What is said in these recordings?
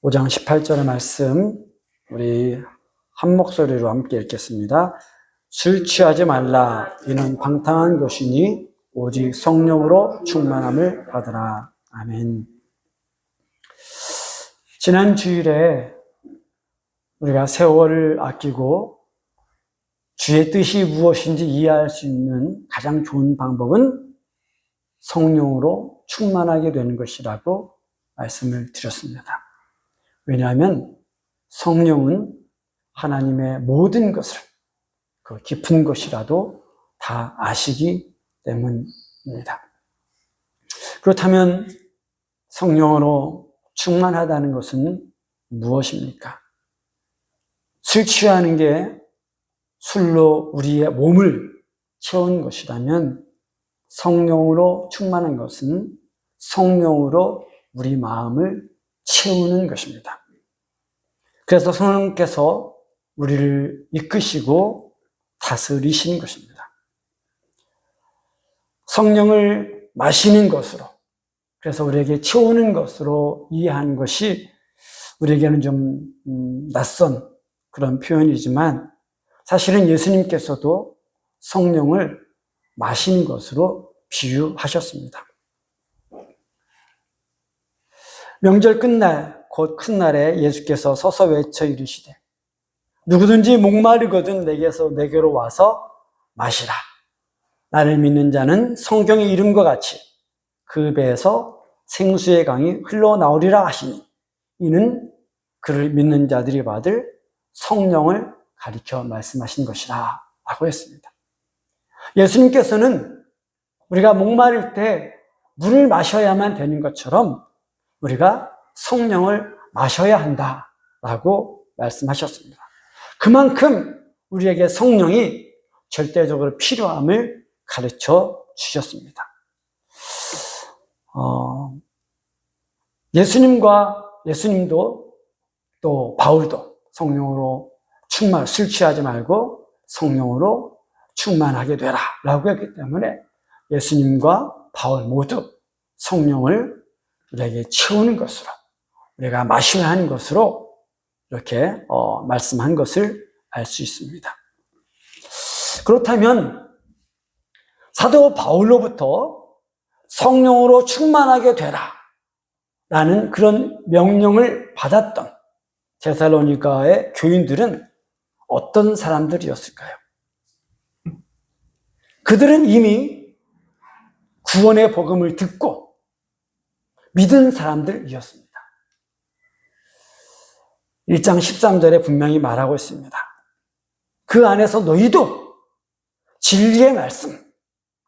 5장 18절의 말씀 우리 한 목소리로 함께 읽겠습니다. 술 취하지 말라. 이는 방탕한 것이니 오직 성령으로 충만함을 받으라. 아멘. 지난 주일에 우리가 세월을 아끼고 주의 뜻이 무엇인지 이해할 수 있는 가장 좋은 방법은 성령으로 충만하게 되는 것이라고 말씀을 드렸습니다. 왜냐하면 성령은 하나님의 모든 것을 그 깊은 것이라도 다 아시기 때문입니다. 그렇다면 성령으로 충만하다는 것은 무엇입니까? 술 취하는 게 술로 우리의 몸을 채운 것이라면 성령으로 충만한 것은 성령으로 우리 마음을 채우는 것입니다. 그래서 성령께서 우리를 이끄시고 다스리시는 것입니다. 성령을 마시는 것으로, 그래서 우리에게 채우는 것으로 이해하는 것이 우리에게는 좀 낯선 그런 표현이지만 사실은 예수님께서도 성령을 마시는 것으로 비유하셨습니다. 명절 끝날, 곧 큰 날에 예수께서 서서 외쳐 이르시되 누구든지 목마르거든 내게로 와서 마시라. 나를 믿는 자는 성경의 이름과 같이 그 배에서 생수의 강이 흘러나오리라 하시니 이는 그를 믿는 자들이 받을 성령을 가리켜 말씀하신 것이라 라고 했습니다. 예수님께서는 우리가 목마를 때 물을 마셔야만 되는 것처럼 우리가 성령을 마셔야 한다라고 말씀하셨습니다. 그만큼 우리에게 성령이 절대적으로 필요함을 가르쳐 주셨습니다. 예수님도 또 바울도 성령으로 술 취하지 말고 성령으로 충만하게 되라 라고 했기 때문에 예수님과 바울 모두 성령을 우리에게 채우는 것으로, 우리가 마셔야 하는 것으로 이렇게 말씀한 것을 알 수 있습니다. 그렇다면 사도 바울로부터 성령으로 충만하게 되라 라는 그런 명령을 받았던 데살로니가의 교인들은 어떤 사람들이었을까요? 그들은 이미 구원의 복음을 듣고 믿은 사람들이었습니다. 1장 13절에 분명히 말하고 있습니다. 그 안에서 너희도 진리의 말씀,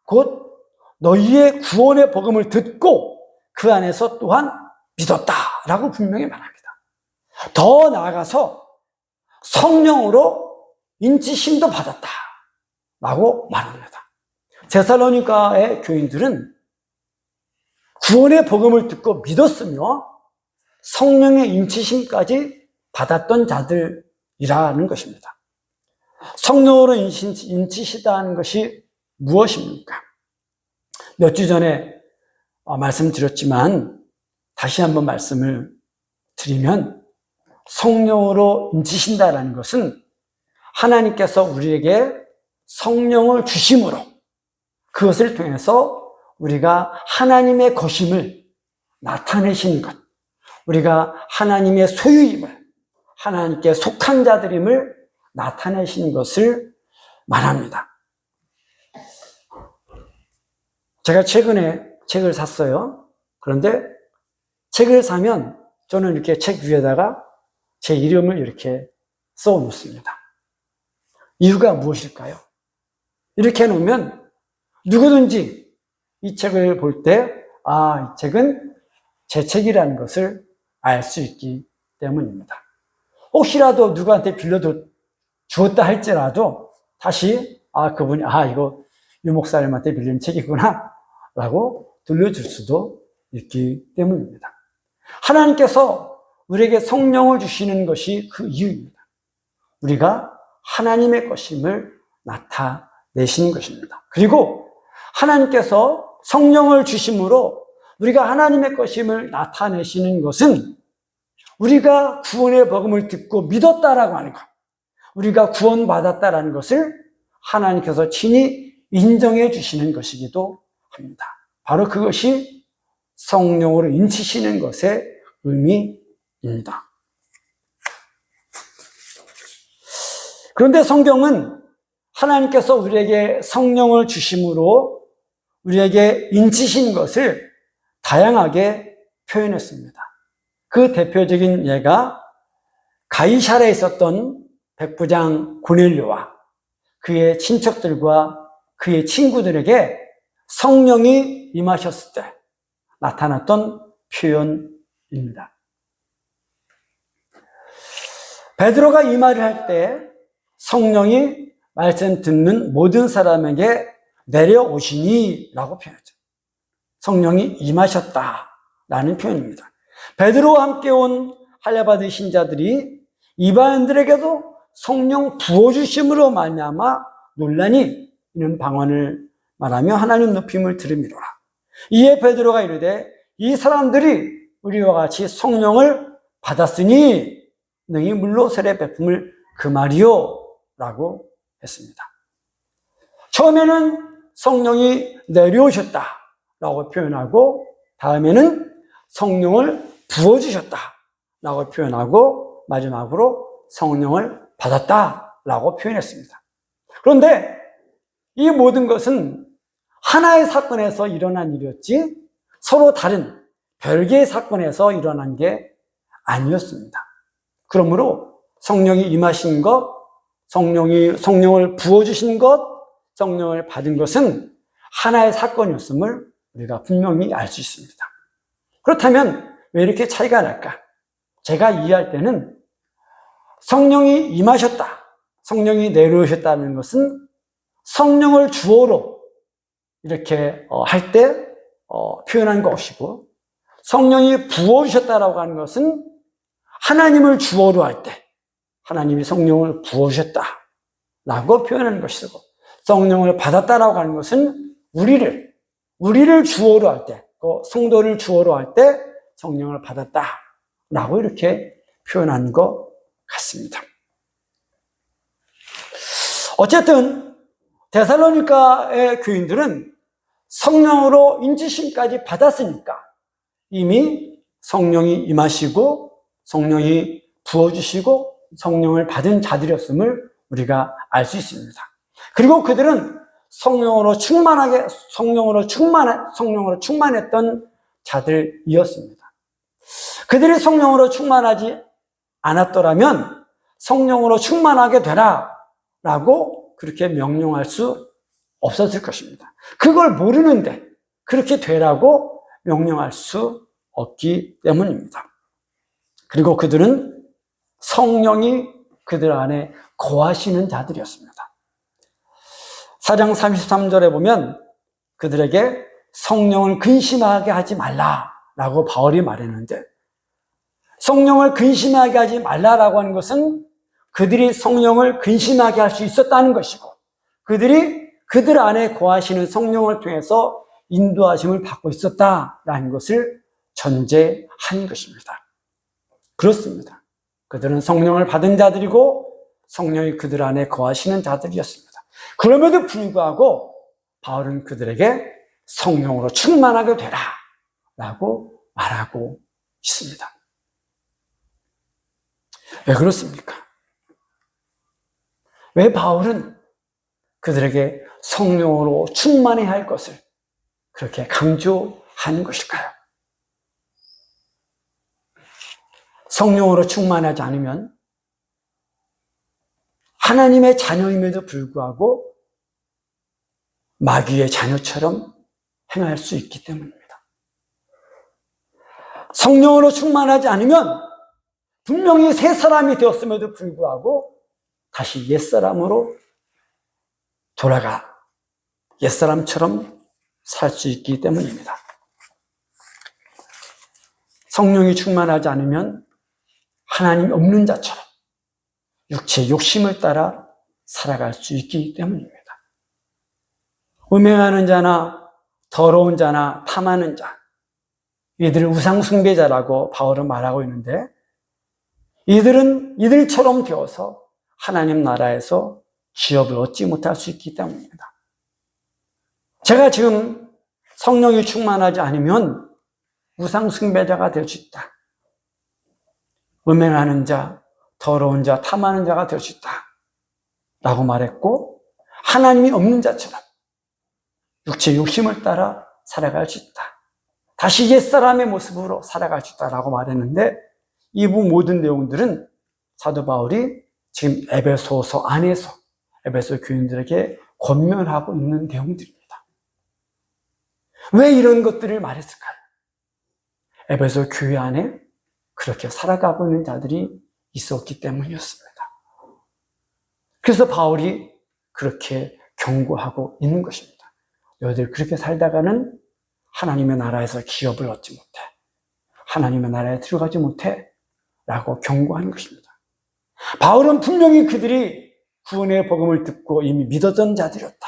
곧 너희의 구원의 복음을 듣고 그 안에서 또한 믿었다라고 분명히 말합니다. 더 나아가서 성령으로 인치심도 받았다라고 말합니다. 데살로니가의 교인들은 구원의 복음을 듣고 믿었으며 성령의 인치심까지 받았던 자들이라는 것입니다. 성령으로 인치시다는 것이 무엇입니까? 몇 주 전에 말씀드렸지만 다시 한번 말씀을 드리면 성령으로 인치신다라는 것은 하나님께서 우리에게 성령을 주심으로 그것을 통해서 우리가 하나님의 것임을 나타내시는 것, 우리가 하나님의 소유임을, 하나님께 속한 자들임을 나타내시는 것을 말합니다. 제가 최근에 책을 샀어요. 그런데 책을 사면 저는 이렇게 책 위에다가 제 이름을 이렇게 써 놓습니다. 이유가 무엇일까요? 이렇게 해놓으면 누구든지 이 책을 볼 때, 이 책은 제 책이라는 것을 알 수 있기 때문입니다. 혹시라도 누구한테 주었다 할지라도 다시, 그분이, 이거 유 목사님한테 빌린 책이구나, 라고 들려줄 수도 있기 때문입니다. 하나님께서 우리에게 성령을 주시는 것이 그 이유입니다. 우리가 하나님의 것임을 나타내시는 것입니다. 그리고 하나님께서 성령을 주심으로 우리가 하나님의 것임을 나타내시는 것은 우리가 구원의 복음을 듣고 믿었다라고 하는 것, 우리가 구원받았다라는 것을 하나님께서 친히 인정해 주시는 것이기도 합니다. 바로 그것이 성령으로 인치시는 것의 의미입니다. 그런데 성경은 하나님께서 우리에게 성령을 주심으로 우리에게 인치신 것을 다양하게 표현했습니다. 그 대표적인 예가 가이사랴에 있었던 백부장 고넬료와 그의 친척들과 그의 친구들에게 성령이 임하셨을 때 나타났던 표현입니다. 베드로가 이 말을 할 때 성령이 말씀 듣는 모든 사람에게 내려오시니 라고 표현하죠. 성령이 임하셨다라는 표현입니다. 베드로와 함께 온 할례받은 신자들이 이방인들에게도 성령 부어주심으로 말미암아 논란이 있는 방언을 말하며 하나님 높임을 들음이로라. 이에 베드로가 이르되 이 사람들이 우리와 같이 성령을 받았으니 능히 물로 세례 베품을 금하리요 라고 했습니다. 처음에는 성령이 내려오셨다라고 표현하고 다음에는 성령을 부어주셨다라고 표현하고 마지막으로 성령을 받았다라고 표현했습니다. 그런데 이 모든 것은 하나의 사건에서 일어난 일이었지 서로 다른 별개의 사건에서 일어난 게 아니었습니다. 그러므로 성령이 임하신 것, 성령을 부어주신 것, 성령을 받은 것은 하나의 사건이었음을 우리가 분명히 알 수 있습니다. 그렇다면 왜 이렇게 차이가 날까? 제가 이해할 때는 성령이 임하셨다, 성령이 내려오셨다는 것은 성령을 주어로 이렇게 할 때 표현한 것이고, 성령이 부어주셨다라고 하는 것은 하나님을 주어로 할 때 하나님이 성령을 부어주셨다라고 표현하는 것이고, 성령을 받았다라고 하는 것은 우리를 주어로 할 때, 성도를 주어로 할 때 성령을 받았다라고 이렇게 표현한 것 같습니다. 어쨌든 데살로니가의 교인들은 성령으로 인지심까지 받았으니까 이미 성령이 임하시고 성령이 부어주시고 성령을 받은 자들이었음을 우리가 알 수 있습니다. 그리고 그들은 성령으로 충만했던 자들이었습니다. 그들이 성령으로 충만하지 않았더라면 성령으로 충만하게 되라 라고 그렇게 명령할 수 없었을 것입니다. 그걸 모르는데 그렇게 되라고 명령할 수 없기 때문입니다. 그리고 그들은 성령이 그들 안에 거하시는 자들이었습니다. 4장 33절에 보면 그들에게 성령을 근심하게 하지 말라라고 바울이 말했는데, 성령을 근심하게 하지 말라라고 하는 것은 그들이 성령을 근심하게 할 수 있었다는 것이고, 그들이 그들 안에 거하시는 성령을 통해서 인도하심을 받고 있었다라는 것을 전제한 것입니다. 그렇습니다. 그들은 성령을 받은 자들이고 성령이 그들 안에 거하시는 자들이었습니다. 그럼에도 불구하고 바울은 그들에게 성령으로 충만하게 되라 라고 말하고 있습니다. 왜 그렇습니까? 왜 바울은 그들에게 성령으로 충만해야 할 것을 그렇게 강조하는 것일까요? 성령으로 충만하지 않으면 하나님의 자녀임에도 불구하고 마귀의 자녀처럼 행할 수 있기 때문입니다. 성령으로 충만하지 않으면 분명히 새 사람이 되었음에도 불구하고 다시 옛사람으로 돌아가 옛사람처럼 살 수 있기 때문입니다. 성령이 충만하지 않으면 하나님 없는 자처럼 육체의 욕심을 따라 살아갈 수 있기 때문입니다. 음행하는 자나 더러운 자나 탐하는 자, 이들을 우상 숭배자라고 바울은 말하고 있는데, 이들처럼 되어서 하나님 나라에서 기업을 얻지 못할 수 있기 때문입니다. 제가 지금 성령이 충만하지 않으면 우상숭배자가 될 수 있다. 음행하는 자, 더러운 자, 탐하는 자가 될 수 있다. 라고 말했고, 하나님이 없는 자처럼 육체 욕심을 따라 살아갈 수 있다. 다시 옛사람의 모습으로 살아갈 수 있다라고 말했는데, 이 모든 내용들은 사도 바울이 지금 에베소서 안에서 에베소 교인들에게 권면하고 있는 내용들입니다. 왜 이런 것들을 말했을까요? 에베소 교회 안에 그렇게 살아가고 있는 자들이 있었기 때문이었습니다. 그래서 바울이 그렇게 경고하고 있는 것입니다. 너희들 그렇게 살다가는 하나님의 나라에서 기업을 얻지 못해. 하나님의 나라에 들어가지 못해. 라고 경고하는 것입니다. 바울은 분명히 그들이 구원의 복음을 듣고 이미 믿었던 자들이었다.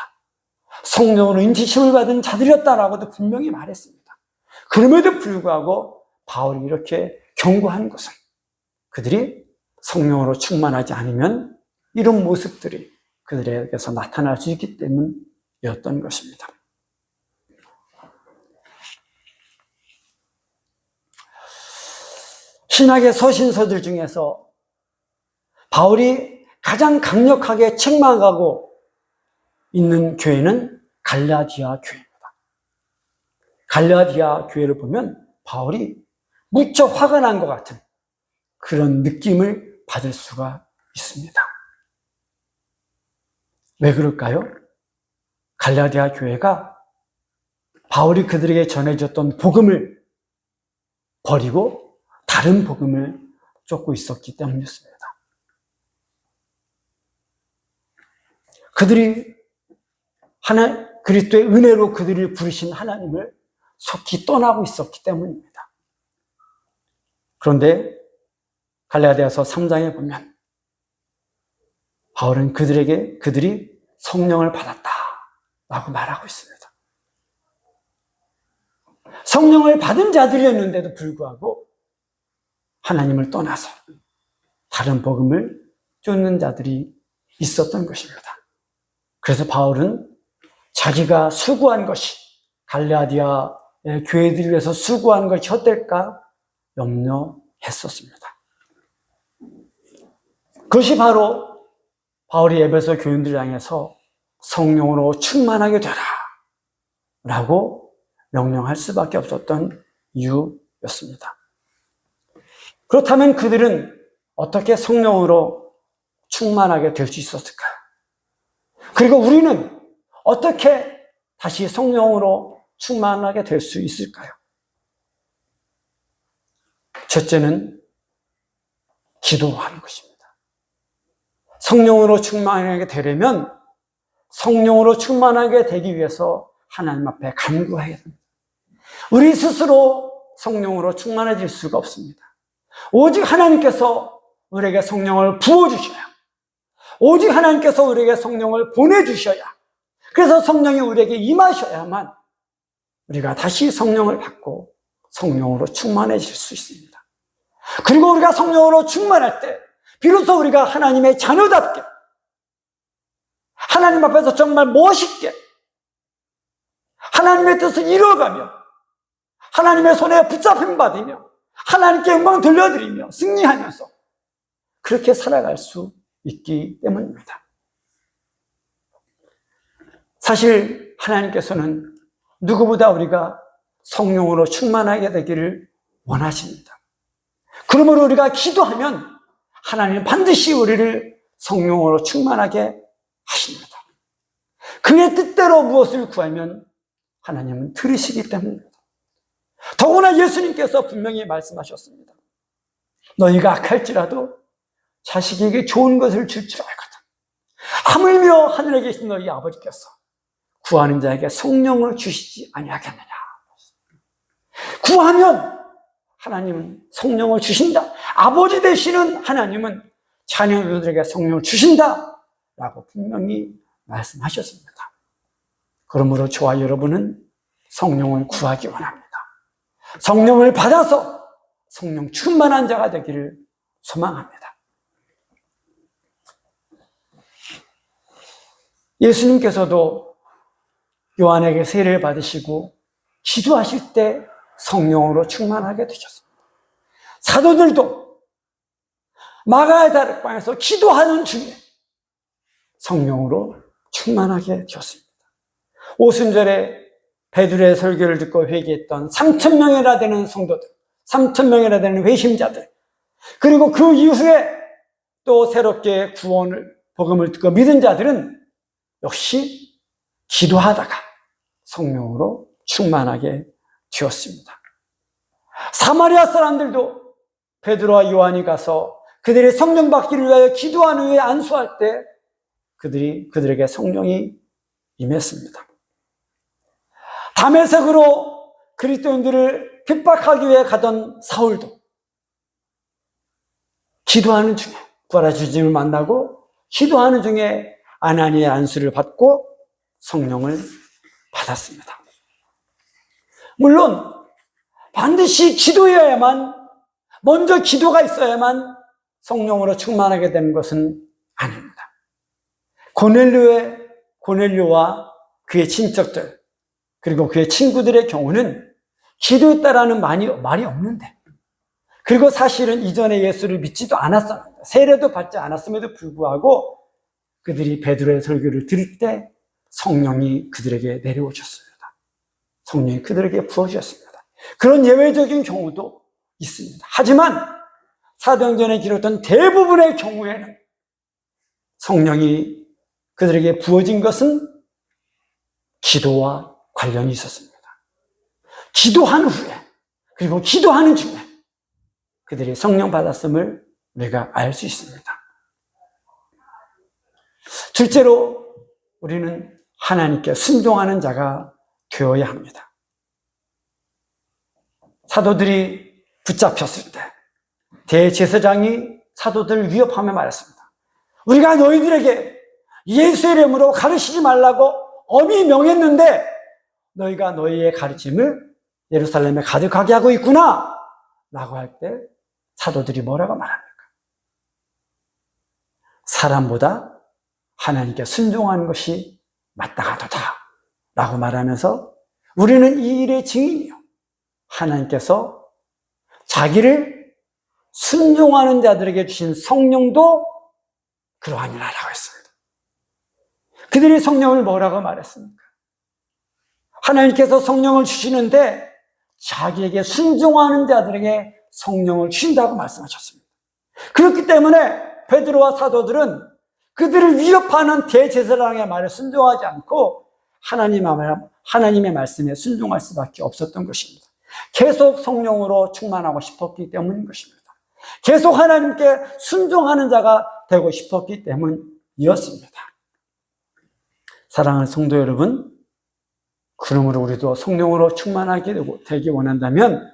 성령으로 인치심을 받은 자들이었다라고도 분명히 말했습니다. 그럼에도 불구하고 바울이 이렇게 경고하는 것은 그들이 성령으로 충만하지 않으면 이런 모습들이 그들에게서 나타날 수 있기 때문이었던 것입니다. 신약의 서신서들 중에서 바울이 가장 강력하게 책망하고 있는 교회는 갈라디아 교회입니다. 갈라디아 교회를 보면 바울이 무척 화가 난 것 같은 그런 느낌을 받을 수가 있습니다. 왜 그럴까요? 갈라디아 교회가 바울이 그들에게 전해줬던 복음을 버리고 다른 복음을 쫓고 있었기 때문이었습니다. 그들이 그리스도의 은혜로 그들을 부르신 하나님을 속히 떠나고 있었기 때문입니다. 그런데 갈라디아서 3장에 보면 바울은 그들이 성령을 받았다라고 말하고 있습니다. 성령을 받은 자들이었는데도 불구하고 하나님을 떠나서 다른 복음을 쫓는 자들이 있었던 것입니다. 그래서 바울은 자기가 수고한 것이 갈라디아의 교회들을 위해서 수고한 것이 헛될까 염려했었습니다. 그것이 바로 바울이 에베소 교인들을 향해서 성령으로 충만하게 되라 라고 명령할 수밖에 없었던 이유였습니다. 그렇다면 그들은 어떻게 성령으로 충만하게 될 수 있었을까요? 그리고 우리는 어떻게 다시 성령으로 충만하게 될 수 있을까요? 첫째는 기도하는 것입니다. 성령으로 충만하게 되려면 성령으로 충만하게 되기 위해서 하나님 앞에 간구해야 됩니다. 우리 스스로 성령으로 충만해질 수가 없습니다. 오직 하나님께서 우리에게 성령을 부어주셔야, 오직 하나님께서 우리에게 성령을 보내주셔야, 그래서 성령이 우리에게 임하셔야만 우리가 다시 성령을 받고 성령으로 충만해질 수 있습니다. 그리고 우리가 성령으로 충만할 때 비로소 우리가 하나님의 자녀답게, 하나님 앞에서 정말 멋있게 하나님의 뜻을 이루어가며 하나님의 손에 붙잡힘 받으며 하나님께 영광 돌려드리며 승리하면서 그렇게 살아갈 수 있기 때문입니다. 사실 하나님께서는 누구보다 우리가 성령으로 충만하게 되기를 원하십니다. 그러므로 우리가 기도하면 하나님은 반드시 우리를 성령으로 충만하게 하십니다. 그의 뜻대로 무엇을 구하면 하나님은 들으시기 때문입니다. 더구나 예수님께서 분명히 말씀하셨습니다. 너희가 악할지라도 자식에게 좋은 것을 줄 줄 알거든. 하물며 하늘에 계신 너희 아버지께서 구하는 자에게 성령을 주시지 아니하겠느냐. 구하면 하나님은 성령을 주신다. 아버지 되시는 하나님은 자녀들에게 성령을 주신다 라고 분명히 말씀하셨습니다. 그러므로 저와 여러분은 성령을 구하기 원합니다. 성령을 받아서 성령 충만한 자가 되기를 소망합니다. 예수님께서도 요한에게 세례를 받으시고 기도하실 때 성령으로 충만하게 되셨습니다. 사도들도 마가의 다락방에서 기도하는 중에 성령으로 충만하게 되었습니다. 오순절에 베드로의 설교를 듣고 회개했던 3,000명이나 되는 성도들, 3,000명이나 되는 회심자들, 그리고 그 이후에 또 새롭게 복음을 듣고 믿은 자들은 역시 기도하다가 성령으로 충만하게 되었습니다. 사마리아 사람들도 베드로와 요한이 가서 그들의 성령 받기를 위하여 기도한 후에 안수할 때 그들에게 성령이 임했습니다. 다메섹으로 그리스도인들을 핍박하기 위해 가던 사울도 기도하는 중에 구하라 주님을 만나고 기도하는 중에 아나니의 안수를 받고 성령을 받았습니다. 물론 반드시 기도해야만, 먼저 기도가 있어야만 성령으로 충만하게 되는 것은 아닙니다. 고넬료와 그의 친척들 그리고 그의 친구들의 경우는 기도했다라는 말이 없는데, 그리고 사실은 이전에 예수를 믿지도 않았었는데, 세례도 받지 않았음에도 불구하고 그들이 베드로의 설교를 들을 때 성령이 그들에게 내려오셨습니다. 성령이 그들에게 부어주셨습니다. 그런 예외적인 경우도 있습니다. 하지만 사도행전에 기록된 대부분의 경우에는 성령이 그들에게 부어진 것은 기도와 관련이 있었습니다. 기도한 후에, 그리고 기도하는 중에 그들이 성령 받았음을 우리가 알 수 있습니다. 둘째로 우리는 하나님께 순종하는 자가 되어야 합니다. 사도들이 붙잡혔을 때 대제사장이 사도들을 위협하며 말했습니다. 우리가 너희들에게 예수의 이름으로 가르치지 말라고 엄히 명했는데 너희가 너희의 가르침을 예루살렘에 가득하게 하고 있구나 라고 할 때 사도들이 뭐라고 말합니까? 사람보다 하나님께 순종하는 것이 마땅하도다 라고 말하면서 우리는 이 일의 증인이요, 하나님께서 자기를 순종하는 자들에게 주신 성령도 그러하니라 라고 했습니다. 그들이 성령을 뭐라고 말했습니까? 하나님께서 성령을 주시는데 자기에게 순종하는 자들에게 성령을 주신다고 말씀하셨습니다. 그렇기 때문에 베드로와 사도들은 그들을 위협하는 대제사장의 말에 순종하지 않고 하나님의 말씀에 순종할 수밖에 없었던 것입니다. 계속 성령으로 충만하고 싶었기 때문인 것입니다. 계속 하나님께 순종하는 자가 되고 싶었기 때문이었습니다. 사랑하는 성도 여러분, 그러므로 우리도 성령으로 충만하게 되기 원한다면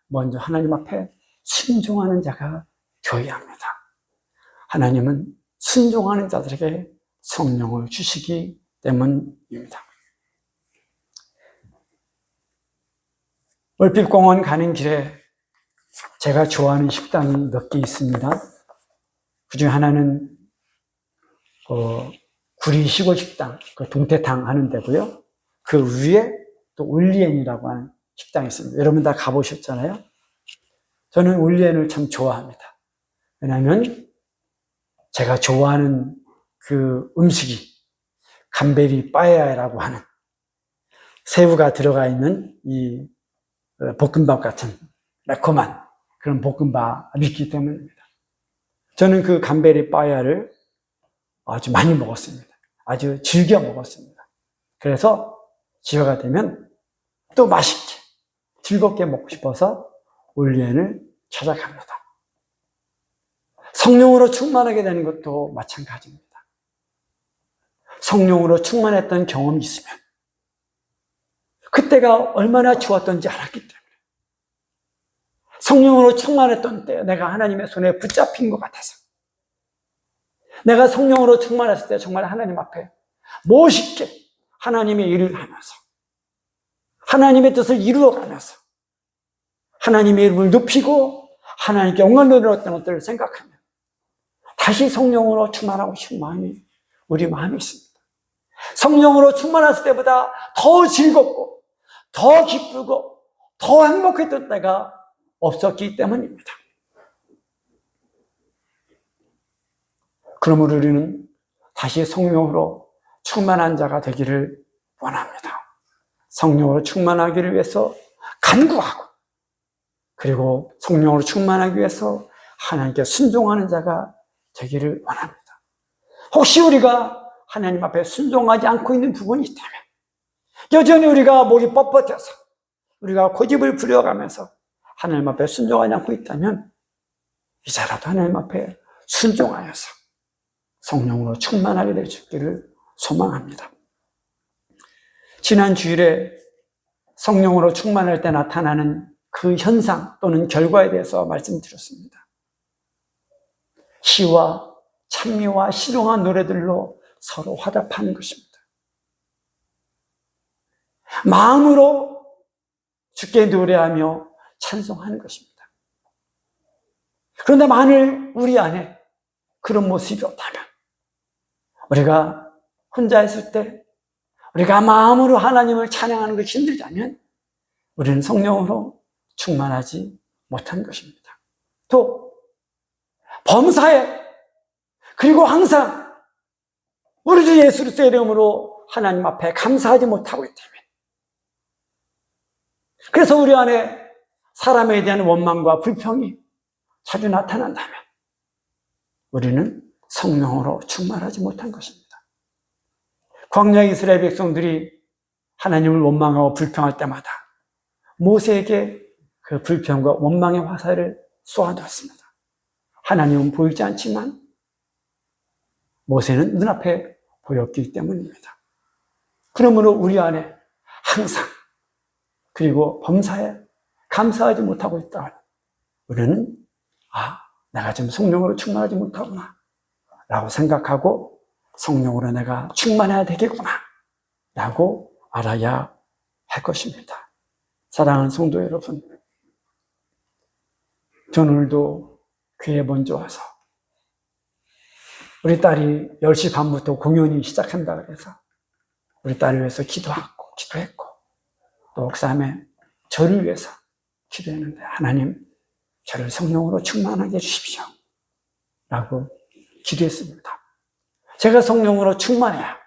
먼저 하나님 앞에 순종하는 자가 되어야 합니다. 하나님은 순종하는 자들에게 성령을 주시기 때문입니다. 얼핏공원 가는 길에 제가 좋아하는 식당이 몇 개 있습니다. 그중에 하나는 구리 시골식당, 동태탕 하는 데고요. 그 위에 또 올리엔이라고 하는 식당이 있습니다. 여러분 다 가보셨잖아요. 저는 올리엔을 참 좋아합니다. 왜냐하면 제가 좋아하는 그 음식이 감베리 빠에야라고 하는 새우가 들어가 있는 이 볶음밥 같은 매콤한 그런 볶음밥이 있기 때문입니다. 저는 그 감베리 빠에야를 아주 많이 먹었습니다. 아주 즐겨 먹었습니다. 그래서 기회가 되면 또 맛있게 즐겁게 먹고 싶어서 올리엔을 찾아갑니다. 성령으로 충만하게 되는 것도 마찬가지입니다. 성령으로 충만했던 경험이 있으면 그때가 얼마나 좋았던지 알았기 때문에, 성령으로 충만했던 때 내가 하나님의 손에 붙잡힌 것 같아서, 내가 성령으로 충만했을 때 정말 하나님 앞에 멋있게 하나님의 일을 하면서 하나님의 뜻을 이루어가면서 하나님의 이름을 높이고 하나님께 영광을 얻었던 것들을 생각하며 다시 성령으로 충만하고 싶은 마음이 우리 마음에 있습니다. 성령으로 충만했을 때보다 더 즐겁고 더 기쁘고 더 행복했던 때가 없었기 때문입니다. 그러므로 우리는 다시 성령으로 충만한 자가 되기를 원합니다. 성령으로 충만하기를 위해서 간구하고, 그리고 성령으로 충만하기 위해서 하나님께 순종하는 자가 되기를 원합니다. 혹시 우리가 하나님 앞에 순종하지 않고 있는 부분이 있다면, 여전히 우리가 목이 뻣뻣해서 우리가 고집을 부려가면서 하나님 앞에 순종하지 않고 있다면, 이제라도 하나님 앞에 순종하여서 성령으로 충만하게 될 수 있기를 소망합니다. 지난 주일에 성령으로 충만할 때 나타나는 그 현상 또는 결과에 대해서 말씀드렸습니다. 시와 찬미와 신령한 노래들로 서로 화답하는 것입니다. 마음으로 주께 노래하며 찬송하는 것입니다. 그런데 만일 우리 안에 그런 모습이 없다면, 우리가 혼자 있을 때 우리가 마음으로 하나님을 찬양하는 것이 힘들다면 우리는 성령으로 충만하지 못한 것입니다. 또 범사에, 그리고 항상 우리 주 예수 그리스도의 이름으로 하나님 앞에 감사하지 못하고 있다면, 그래서 우리 안에 사람에 대한 원망과 불평이 자주 나타난다면 우리는 성령으로 충만하지 못한 것입니다. 광야 이스라엘 백성들이 하나님을 원망하고 불평할 때마다 모세에게 그 불평과 원망의 화살을 쏘아두었습니다. 하나님은 보이지 않지만 모세는 눈앞에 보였기 때문입니다. 그러므로 우리 안에 항상, 그리고 범사에 감사하지 못하고 있다. 우리는 내가 지금 성령으로 충만하지 못하구나 라고 생각하고 성령으로 내가 충만해야 되겠구나 라고 알아야 할 것입니다. 사랑하는 성도 여러분, 저는 오늘도 교회에 먼저 와서 우리 딸이 10시 반부터 공연이 시작한다 그래서 우리 딸을 위해서 기도했고 또 옥삼에 저를 위해서 기도했는데, 하나님 저를 성령으로 충만하게 해주십시오 라고 기도했습니다. 제가 성령으로 충만해야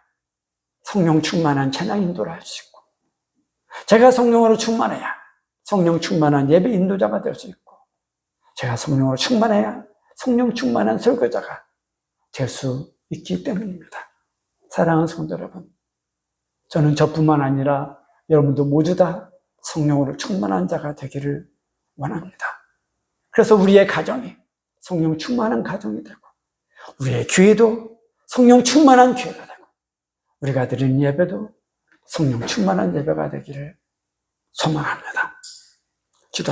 성령 충만한 찬양 인도를 할 수 있고, 제가 성령으로 충만해야 성령 충만한 예배 인도자가 될 수 있고, 제가 성령으로 충만해야 성령 충만한 설교자가 될 수 있기 때문입니다. 사랑하는 성도 여러분, 저는 저뿐만 아니라 여러분도 모두 다 성령으로 충만한 자가 되기를 원합니다. 그래서 우리의 가정이 성령 충만한 가정이 되고, 우리의 교회도 성령 충만한 교회가 되고, 우리가 드리는 예배도 성령 충만한 예배가 되기를 소망합니다.